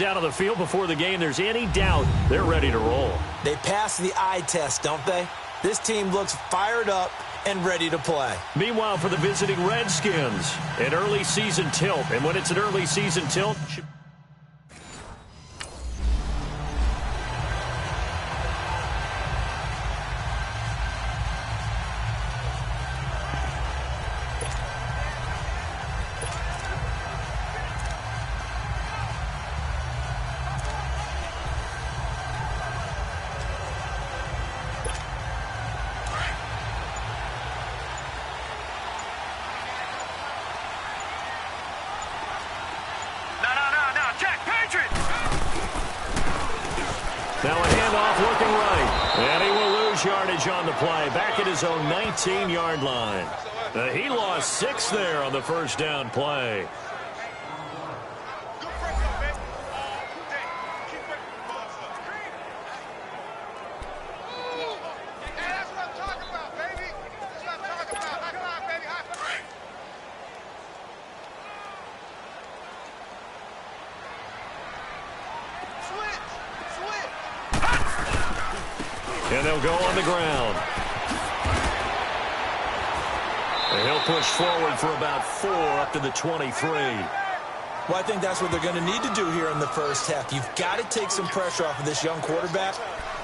down on the field before the game. There's any doubt they're ready to roll. They pass the eye test, don't they? This team looks fired up and ready to play. Meanwhile, for the visiting Redskins, an early season tilt. And when it's an early season tilt... Now a handoff looking right. And he will lose yardage on the play. Back at his own 19-yard line. He lost 6 there on the first down play. And they'll go on the ground. And he'll push forward for about 4 up to the 23. Well, I think that's what they're going to need to do here in the first half. You've got to take some pressure off of this young quarterback,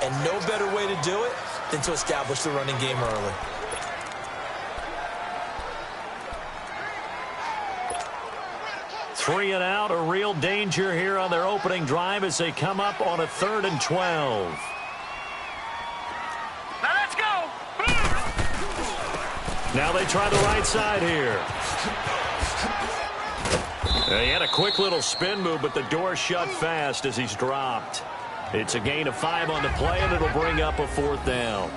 and no better way to do it than to establish the running game early. Three and out, a real danger here on their opening drive as they come up on a 3rd and 12. Now they try the right side here. He had a quick little spin move, but the door shut fast as he's dropped. It's a gain of 5 on the play, and it'll bring up a 4th down.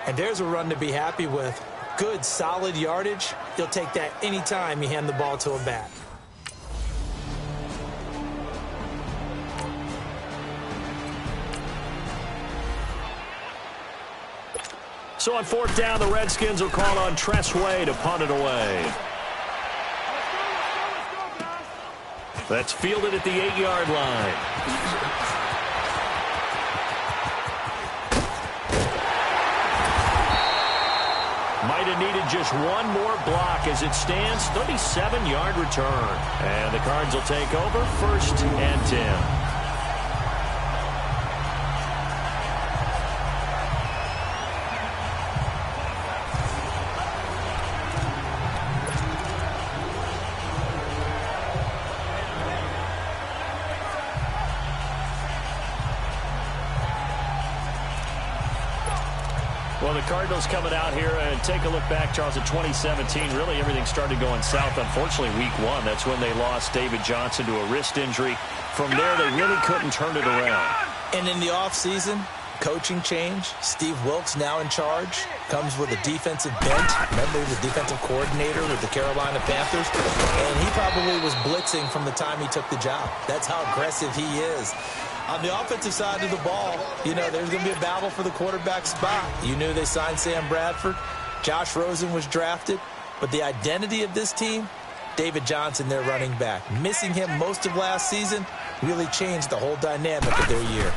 And there's a run to be happy with. Good, solid yardage. He'll take that anytime you hand the ball to him back. So on 4th down, the Redskins will call on Tressway to punt it away. That's fielded at the 8-yard line. Might have needed just one more block as it stands. 37-yard return. And the Cards will take over 1st and 10. Well, the Cardinals coming out here and take a look back, Charles, at 2017. Really, everything started going south. Unfortunately, week 1, that's when they lost David Johnson to a wrist injury. From there, they really couldn't turn it around. And in the offseason, coaching change. Steve Wilkes now in charge. Comes with a defensive bent. Remember, he was defensive coordinator with the Carolina Panthers. And he probably was blitzing from the time he took the job. That's how aggressive he is. On the offensive side of the ball, you know, there's going to be a battle for the quarterback spot. You knew they signed Sam Bradford. Josh Rosen was drafted. But the identity of this team, David Johnson, their running back. Missing him most of last season really changed the whole dynamic of their year.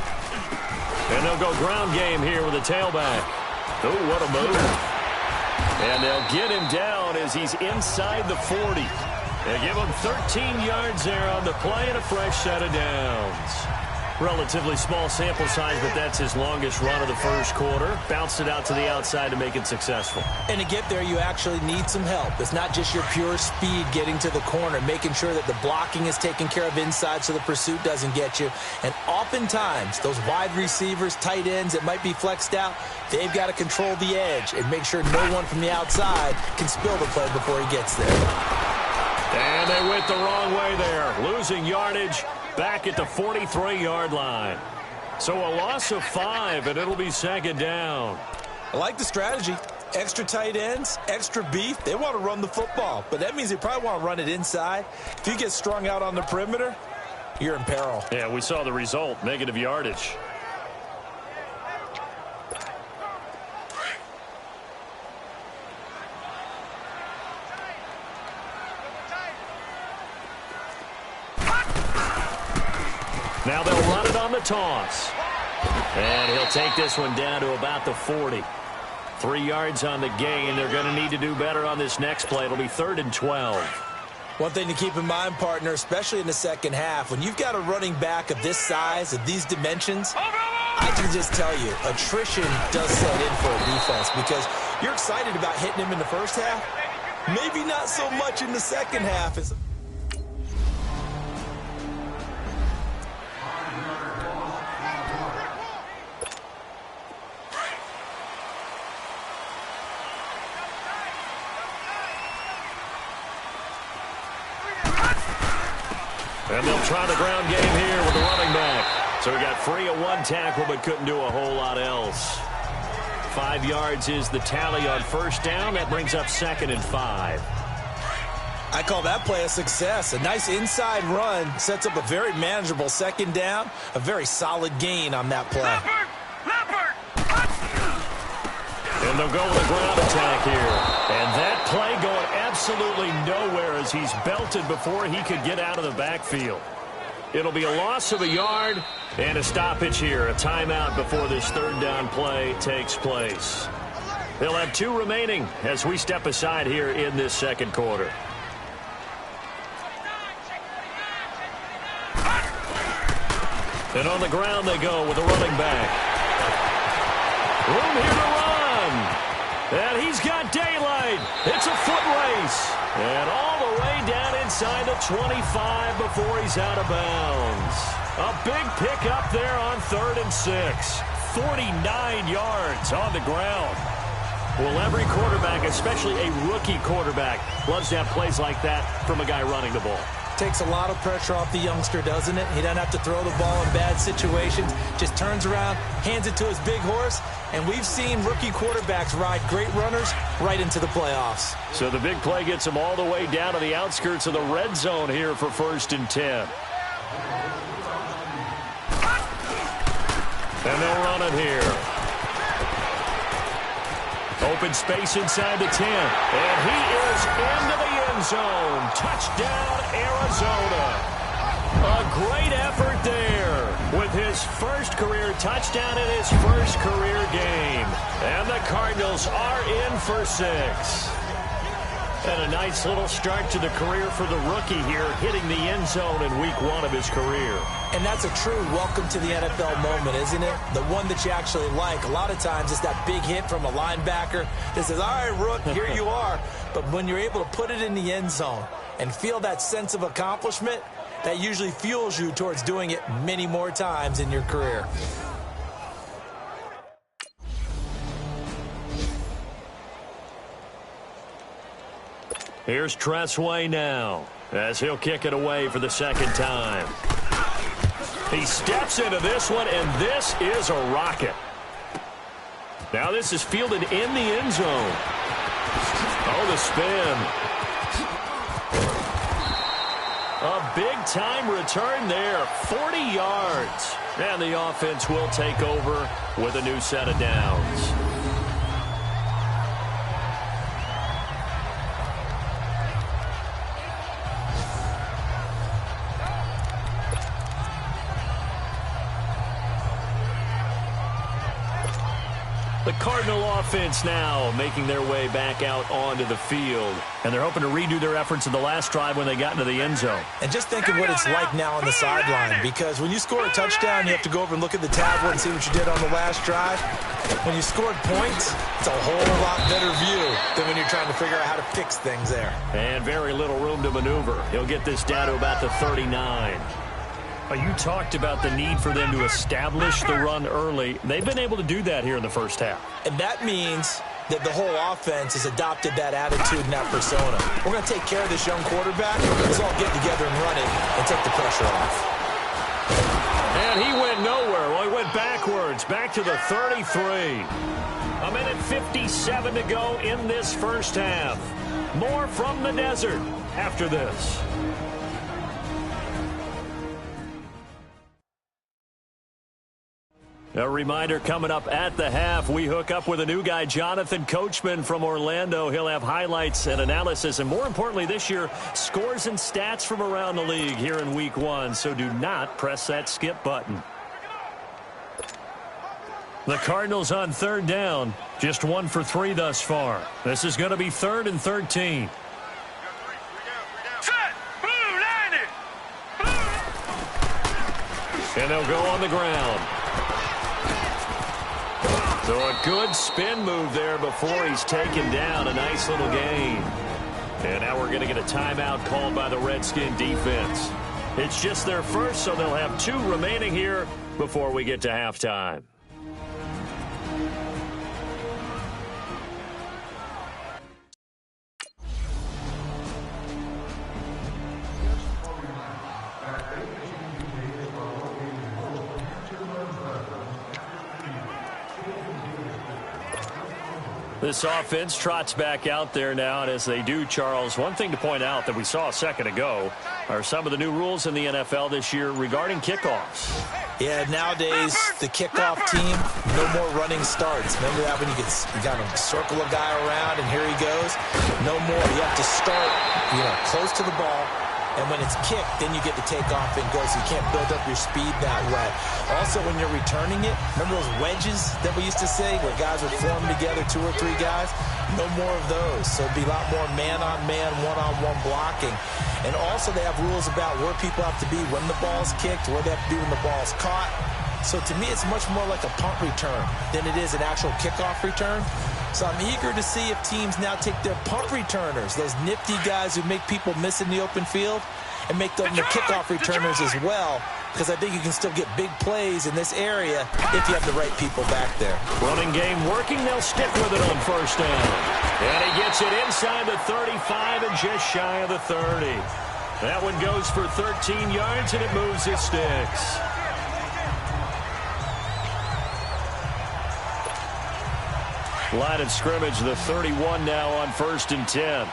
And they'll go ground game here with a tailback. Oh, what a move. And they'll get him down as he's inside the 40. They give him 13 yards there on the play and a fresh set of downs. Relatively small sample size, but that's his longest run of the first quarter. Bounced it out to the outside to make it successful. And to get there, you actually need some help. It's not just your pure speed getting to the corner, making sure that the blocking is taken care of inside so the pursuit doesn't get you. And oftentimes, those wide receivers, tight ends that might be flexed out, they've got to control the edge and make sure no one from the outside can spill the play before he gets there. And they went the wrong way there, losing yardage. Back at the 43-yard line. So a loss of 5, and it'll be 2nd down. I like the strategy. Extra tight ends, extra beef. They want to run the football, but that means they probably want to run it inside. If you get strung out on the perimeter, you're in peril. Yeah, we saw the result, negative yardage. Now they'll run it on the toss. And he'll take this one down to about the 40. 3 yards on the gain. They're going to need to do better on this next play. It'll be 3rd and 12. One thing to keep in mind, partner, especially in the second half, when you've got a running back of this size, of these dimensions, I can just tell you, attrition does set in for a defense because you're excited about hitting him in the first half. Maybe not so much in the second half. And they'll try the ground game here with the running back. So he got free of 1 tackle but couldn't do a whole lot else. 5 yards is the tally on first down. That brings up 2nd and 5. I call that play a success. A nice inside run sets up a very manageable second down. A very solid gain on that play. And they'll go with a ground attack here. And that play going absolutely nowhere as he's belted before he could get out of the backfield. It'll be a loss of a yard and a stoppage here. A timeout before this 3rd down play takes place. They'll have 2 remaining as we step aside here in this second quarter. And on the ground they go with a running back. Room here to run. And he's got daylight. It's a foot race. And all the way down inside the 25 before he's out of bounds. A big pickup there on 3rd and 6. 49 yards on the ground. Well, every quarterback, especially a rookie quarterback, loves to have plays like that from a guy running the ball. Takes a lot of pressure off the youngster, doesn't it? He doesn't have to throw the ball in bad situations. Just turns around, hands it to his big horse. And we've seen rookie quarterbacks ride great runners right into the playoffs. So the big play gets him all the way down to the outskirts of the red zone here for 1st and 10. And they'll run it here. Open space inside the 10. And he is into the end zone. Touchdown, Arizona. A great effort there with his first career touchdown in his first career game. And the Cardinals are in for 6. And a nice little start to the career for the rookie here, hitting the end zone in week 1 of his career. And that's a true welcome to the NFL moment, isn't it? The one that you actually like. A lot of times it's that big hit from a linebacker that says, all right, Rook, here you are. But when you're able to put it in the end zone and feel that sense of accomplishment, that usually fuels you towards doing it many more times in your career. Here's Tressway now as he'll kick it away for the 2nd time. He steps into this one, and this is a rocket. Now this is fielded in the end zone. Oh, the spin. A big-time return there, 40 yards. And the offense will take over with a new set of downs. The Cardinal offense now making their way back out onto the field. And they're hoping to redo their efforts in the last drive when they got into the end zone. And just think of what it's like now on the sideline, because when you score a touchdown, you have to go over and look at the tablet and see what you did on the last drive. When you scored points, it's a whole lot better view than when you're trying to figure out how to fix things there. And very little room to maneuver. He'll get this down to about the 39. You talked about the need for them to establish the run early. They've been able to do that here in the first half. And that means that the whole offense has adopted that attitude and that persona. We're going to take care of this young quarterback. Let's all get together and run it and take the pressure off. And he went nowhere. Well, he went backwards, back to the 33. A minute 57 to go in this first half. More from the desert after this. A reminder coming up at the half, we hook up with a new guy, Jonathan Coachman from Orlando. He'll have highlights and analysis, and more importantly this year, scores and stats from around the league here in Week 1. So do not press that skip button. The Cardinals on third down, just 1 for 3 thus far. This is going to be 3rd and 13. And they'll go on the ground. So a good spin move there before he's taken down. A nice little gain. And now we're going to get a timeout called by the Redskin defense. It's just their first, so they'll have 2 remaining here before we get to halftime. This offense trots back out there now, and as they do, Charles, one thing to point out that we saw a second ago are some of the new rules in the NFL this year regarding kickoffs. Yeah, nowadays, the kickoff team, no more running starts. Remember that when you got to circle a guy around, and here he goes? No more. You have to start, close to the ball. And when it's kicked, then you get to take off and go, so you can't build up your speed that way. Also, when you're returning it, remember those wedges that we used to say where guys would form together, 2 or 3 guys? No more of those. So it'd be a lot more man-on-man, one-on-one blocking. And also they have rules about where people have to be when the ball's kicked, where they have to be when the ball's caught. So to me, it's much more like a punt return than it is an actual kickoff return. So I'm eager to see if teams now take their punt returners, those nifty guys who make people miss in the open field, and make them the kickoff returners as well, because I think you can still get big plays in this area if you have the right people back there. Running game working. They'll stick with it on first down. And he gets it inside the 35 and just shy of the 30. That one goes for 13 yards, and it moves his sticks. Line of scrimmage, the 31 now on 1st and 10.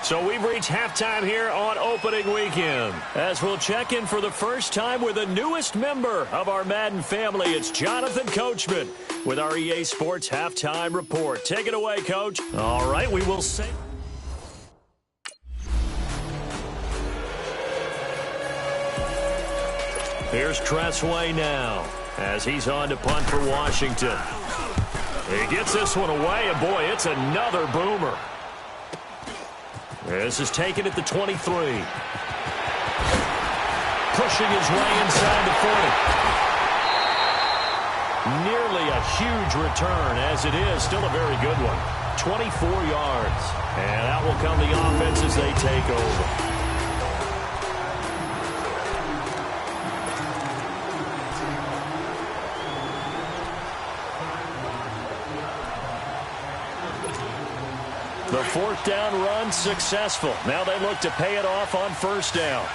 So we've reached halftime here on opening weekend, as we'll check in for the first time with the newest member of our Madden family. It's Jonathan Coachman with our EA Sports Halftime Report. Take it away, Coach. All right, we will say. Here's Tressway now, as he's on to punt for Washington. He gets this one away, and boy, it's another boomer. This is taken at the 23. Pushing his way inside the 40. Nearly a huge return, as it is. Still a very good one. 24 yards. And out will come the offense as they take over. The 4th down run successful. Now they look to pay it off on first down.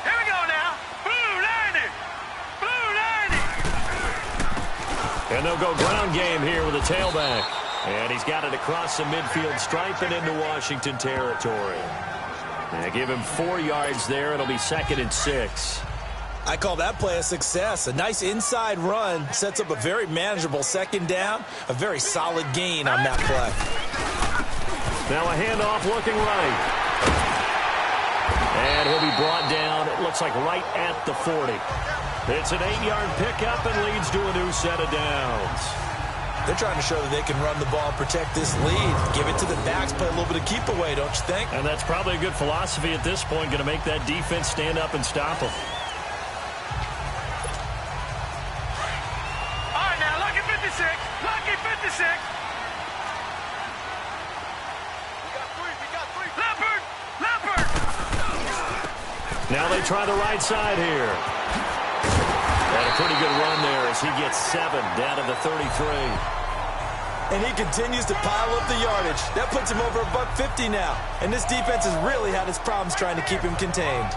Here we go now. Blue 90. Blue 90. And they'll go ground game here with a tailback. And he's got it across the midfield stripe and into Washington territory. And give him 4 yards there. It'll be 2nd and 6. I call that play a success. A nice inside run sets up a very manageable 2nd down. A very solid gain on that play. Now a handoff looking right. And he'll be brought down, it looks like right at the 40. It's an 8-yard pickup and leads to a new set of downs. They're trying to show that they can run the ball, protect this lead, give it to the backs, play a little bit of keep away, don't you think? And that's probably a good philosophy at this point, going to make that defense stand up and stop them. Lucky 56. We got three. Leopard. Now they try the right side here. And a pretty good run there as he gets 7 down to the 33. And he continues to pile up the yardage. That puts him over $150 now. And this defense has really had its problems trying to keep him contained.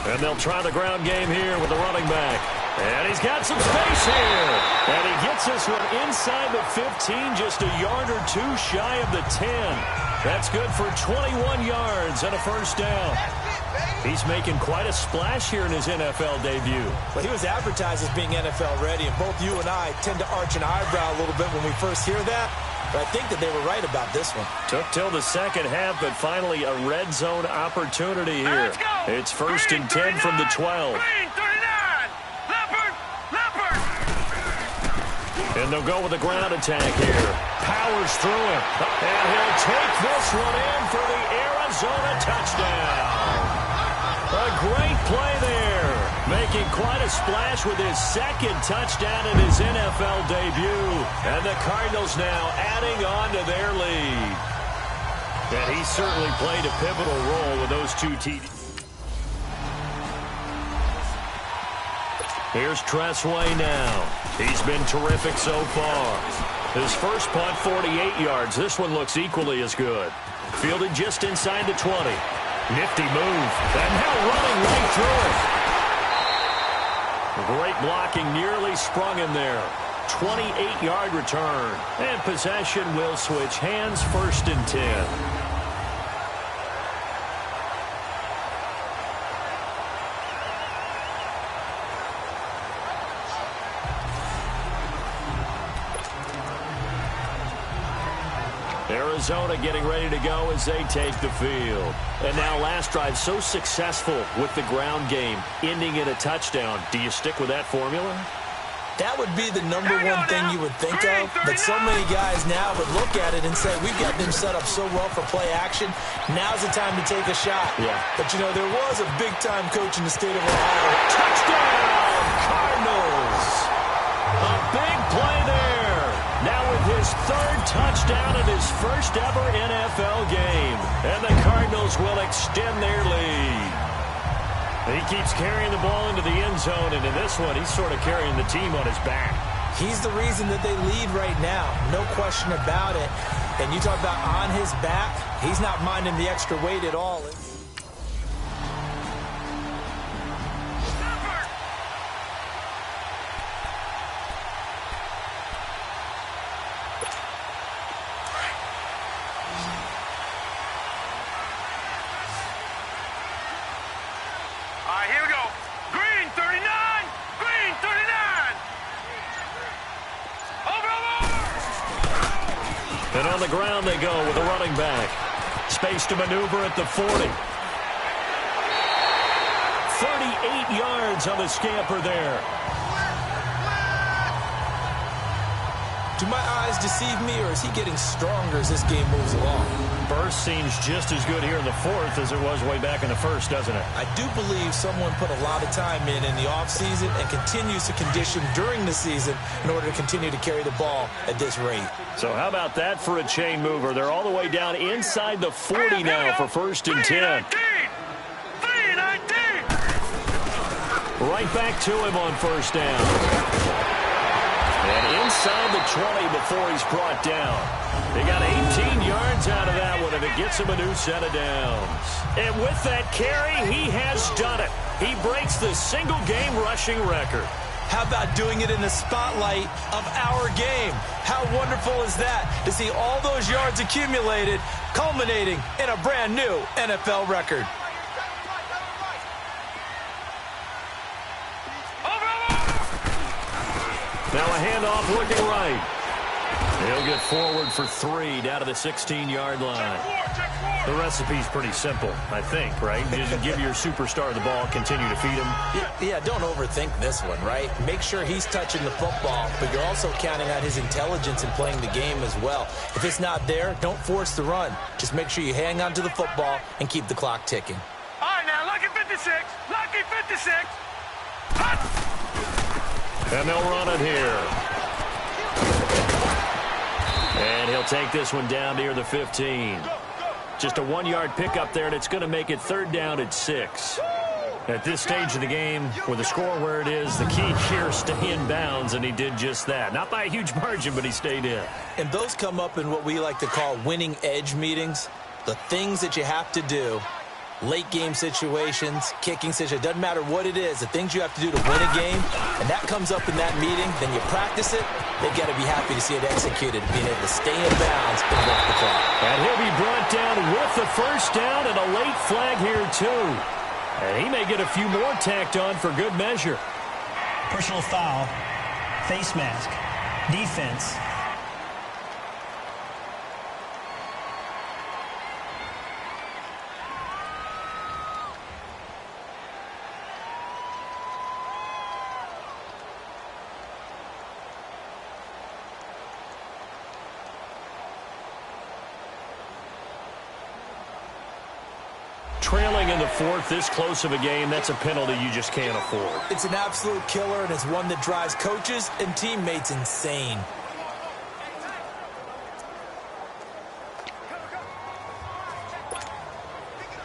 And they'll try the ground game here with the running back. And he's got some space here. And he gets this one inside the 15, just a yard or two shy of the 10. That's good for 21 yards and a first down. He's making quite a splash here in his NFL debut. Well, he was advertised as being NFL ready, and both you and I tend to arch an eyebrow a little bit when we first hear that. But I think that they were right about this one. Took till the second half, but finally a red zone opportunity here. It's first and 10 from the 12. And they'll go with a ground attack here. Powers through him. And he'll take this one in for the Arizona touchdown. A great play there. Making quite a splash with his second touchdown in his NFL debut. And the Cardinals now adding on to their lead. And he certainly played a pivotal role with those two TDs. Here's Tressway now. He's been terrific so far. His first punt, 48 yards. This one looks equally as good. Fielded just inside the 20. Nifty move. And now running right through it. Great blocking, nearly sprung him there. 28-yard return. And possession will switch hands, first and 10. Arizona getting ready to go as they take the field. And now last drive so successful with the ground game, ending in a touchdown. Do you stick with that formula? That would be the number one thing you would think of, but so many guys now would look at it and say, we've got them set up so well for play action, now's the time to take a shot. Yeah. But, you know, there was a big-time coach in the state of Ohio. Touchdown, Cardinals! A big play there. Now with his third touchdown in his first ever NFL game. And the Cardinals will extend their lead. He keeps carrying the ball into the end zone, and in this one, he's sort of carrying the team on his back. He's the reason that they lead right now, no question about it. And you talk about on his back, he's not minding the extra weight at all. Here we go. Green 39. Green 39. Over. And on the ground they go with a running back. Space to maneuver at the 40. 38 yards on the scamper there. Do my eyes deceive me, or is he getting stronger as this game moves along? Burst seems just as good here in the fourth as it was way back in the first, doesn't it? I do believe someone put a lot of time in the offseason and continues to condition during the season in order to continue to carry the ball at this rate. So how about that for a chain mover? They're all the way down inside the 40 now for first and 10. 319. Right back to him on first down. And inside the 20 before he's brought down. They got 18 yards out of that one, and it gets him a new set of downs. And with that carry, he has done it. He breaks the single-game rushing record. How about doing it in the spotlight of our game? How wonderful is that to see all those yards accumulated, culminating in a brand-new NFL record. Now a handoff looking right. He'll get forward for 3 down to the 16-yard line. The recipe's pretty simple, I think, right? Just give your superstar the ball, continue to feed him. Yeah, don't overthink this one, right? Make sure he's touching the football, but you're also counting on his intelligence in playing the game as well. If it's not there, don't force the run. Just make sure you hang on to the football and keep the clock ticking. All right, now, lucky 56. Lucky 56. Hut. And they'll run it here. And he'll take this one down near the 15. Just a 1-yard pickup there, and it's going to make it third down at 6. At this stage of the game, with the score where it is, the key here, stay in bounds, and he did just that. Not by a huge margin, but he stayed in. And those come up in what we like to call winning edge meetings. The things that you have to do late game situations, kicking situations, doesn't matter what it is, the things you have to do to win a game, and that comes up in that meeting, then you practice it, they've got to be happy to see it executed, being able to stay in bounds and work the clock. And he'll be brought down with the first down and a late flag here, too. And he may get a few more tacked on for good measure. Personal foul, face mask, defense. Trailing in the fourth, this close of a game, that's a penalty you just can't afford. It's an absolute killer, and it's one that drives coaches and teammates insane.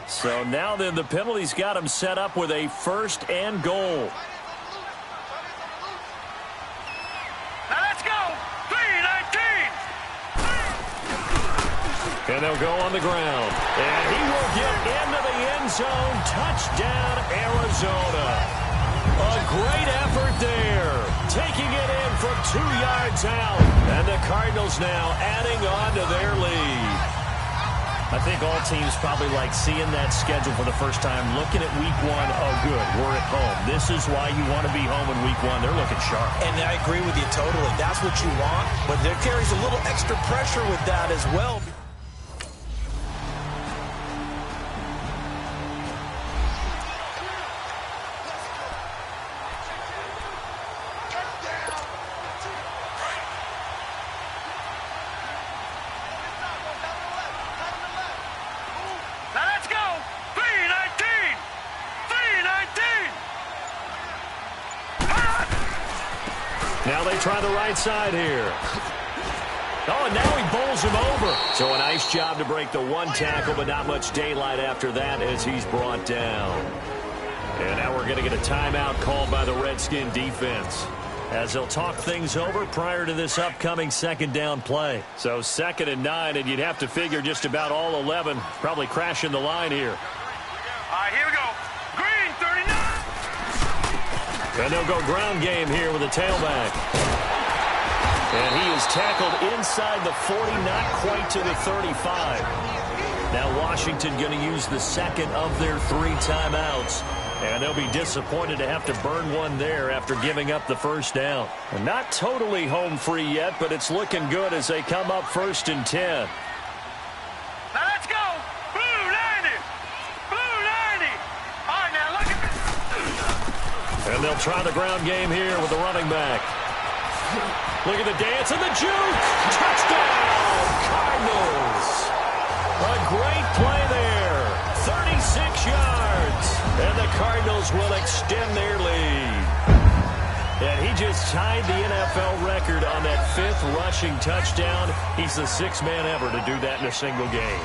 So now then, the penalty's got him set up with a first and goal. Now let's go. 3-19. And they'll go on the ground. And he will get into the end zone. Touchdown, Arizona. A great effort there. Taking it in from 2 yards out. And the Cardinals now adding on to their lead. I think all teams probably like seeing that schedule for the first time, looking at week one. Oh, good, we're at home. This is why you want to be home in week one. They're looking sharp. And I agree with you totally. That's what you want, but there carries a little extra pressure with that as well. Now they try the right side here. Oh, and now he bowls him over. So a nice job to break the one tackle, but not much daylight after that as he's brought down. And now we're going to get a timeout called by the Redskin defense as they'll talk things over prior to this upcoming second down play. So 2nd and 9, and you'd have to figure just about all 11 probably crashing the line here. All right, here we go. Green, 39. And they'll go ground game here with a tailback. And he is tackled inside the 40, not quite to the 35. Now Washington going to use the second of their 3 timeouts. And they'll be disappointed to have to burn one there after giving up the first down. And not totally home free yet, but it's looking good as they come up 1st and 10. Now let's go. Blue 90. Blue 90. All right, now look at this. And they'll try the ground game here with the running back. Look at the dance and the juke. Touchdown, Cardinals. A great play there. 36 yards. And the Cardinals will extend their lead. And he just tied the NFL record on that 5th rushing touchdown. He's the 6th man ever to do that in a single game.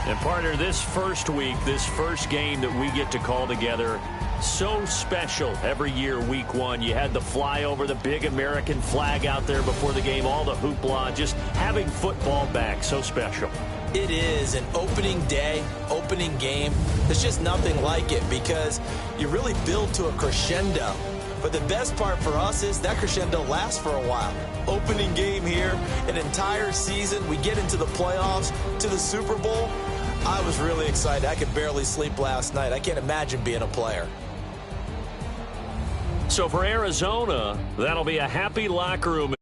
And partner, this first week, this first game that we get to call together, so special every year, week one. You had the flyover, the big American flag out there before the game, all the hoopla, just having football back, so special. It is an opening day, opening game. There's just nothing like it because you really build to a crescendo. But the best part for us is that crescendo lasts for a while. Opening game here, an entire season. We get into the playoffs, to the Super Bowl. I was really excited. I could barely sleep last night. I can't imagine being a player. So for Arizona, that'll be a happy locker room.